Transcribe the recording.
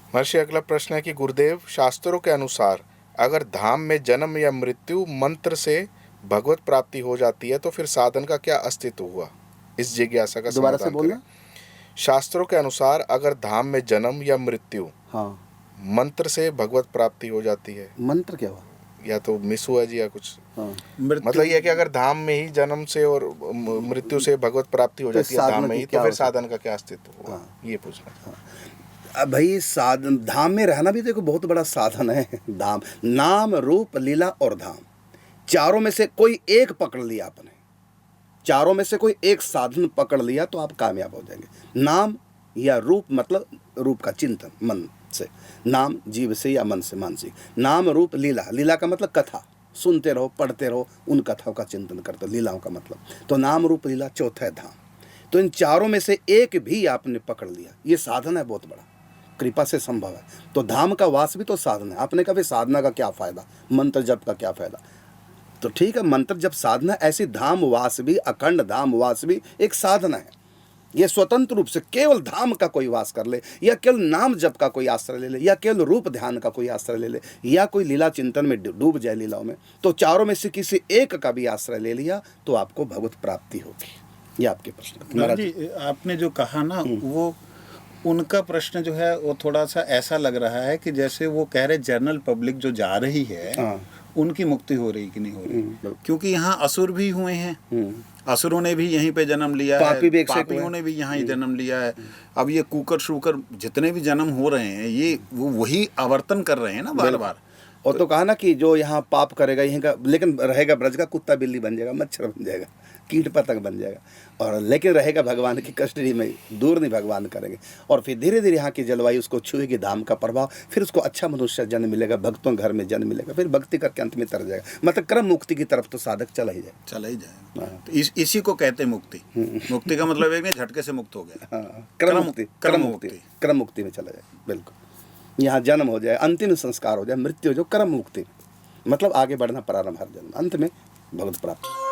महर्षि अगला प्रश्न है कि गुरुदेव, शास्त्रों के अनुसार अगर धाम में जन्म या मृत्यु मंत्र से भगवत प्राप्ति हो जाती है तो फिर साधन का क्या अस्तित्व हुआ? इस जिज्ञासा का दोबारा से समाधान बोलना। करें। शास्त्रों के अनुसार अगर धाम में जन्म या मृत्यु हाँ, मंत्र से भगवत प्राप्ति हो जाती है, मंत्र क्या हुआ? या तो मिस हुआ जी या कुछ, हाँ, मतलब ये है कि अगर धाम में ही जन्म से और मृत्यु से भगवत प्राप्ति हो तो जाती है धाम साधना में की ही, क्या तो फिर आवश्यकता? साधन का क्या अस्तित्व हुआ? हाँ। ये पूछना था। अब भाई साधन, धाम में रहना भी देखो बहुत बड़ा साधन है। धाम, नाम रूप लीला और धाम, चारों में से कोई एक पकड़ लिया आपने, चारों में से कोई एक साधन पकड़ लिया तो आप कामयाब हो जाएंगे। नाम या रूप, मतलब रूप का चिंतन मन से, नाम जीव से या मन से मानसिक, नाम रूप लीला, लीला का मतलब कथा, सुनते रहो पढ़ते रहो, उन कथाओं का चिंतन करते रहो, लीलाओं का मतलब, तो नाम रूप लीला, चौथा है धाम। तो इन चारों में से एक भी आपने पकड़ लिया, ये साधन है बहुत बड़ा, कृपा से संभव है। तो धाम का वास भी तो साधन है। आपने कहा साधना का क्या फायदा, मंत्र जप का क्या फायदा? तो ठीक है, मंत्र जब साधना, ऐसी धाम वास भी, अखंड धाम वास भी एक साधना है। ये स्वतंत्र रूप से केवल धाम का कोई वास कर ले, या केवल नाम जप का कोई आश्रय ले ले, या केवल रूप ध्यान का कोई आश्रय ले ले, या कोई लीला चिंतन में डूब जाए लीलाओं में, तो चारों में से किसी एक का भी आश्रय ले लिया तो आपको भगवत प्राप्ति होगी। ये आपके प्रश्न। महाराज जी, आपने जो कहा ना, वो उनका प्रश्न जो है वो थोड़ा सा ऐसा लग रहा है कि जैसे वो कह रहे जनरल पब्लिक जो जा रही है, हाँ, उनकी मुक्ति हो रही कि नहीं हो रही, क्योंकि यहाँ असुर भी हुए हैं, असुरों ने भी यहीं पे जन्म लिया है, पापी भी एक से एक पापियों हुए। ने भी यहाँ ही जन्म लिया है। अब ये कुकर शुकर जितने भी जन्म हो रहे हैं, ये वो वही आवर्तन कर रहे हैं ना बार बार। और तो कहा ना कि जो यहाँ पाप करेगा यहीं का, लेकिन रहेगा ब्रज का, कुत्ता बिल्ली बन जाएगा, मच्छर बन जाएगा, कीट पतंग बन जाएगा, और लेकिन रहेगा भगवान की कस्टडी में, दूर नहीं भगवान करेंगे। और फिर धीरे धीरे यहाँ की जलवायु उसको छुएगी, धाम का प्रभाव, फिर उसको अच्छा मनुष्य जन्म मिलेगा, भक्तों घर में जन्म मिलेगा, फिर भक्ति करके अंत में तर जाएगा। मतलब क्रम मुक्ति की तरफ तो साधक चला ही जाएगा। चला ही जाएगा। तो इसी को कहते हैं मुक्ति। मुक्ति का मतलब एक नहीं झटके से मुक्त हो गया। हाँ, क्रम मुक्ति में चला जाएगा। बिल्कुल, यहाँ जन्म हो जाए, अंतिम संस्कार हो जाए, मृत्यु हो जाए, क्रम मुक्ति, मतलब आगे बढ़ना प्रारंभ, हर जन्म, अंत में भगवत प्राप्ति।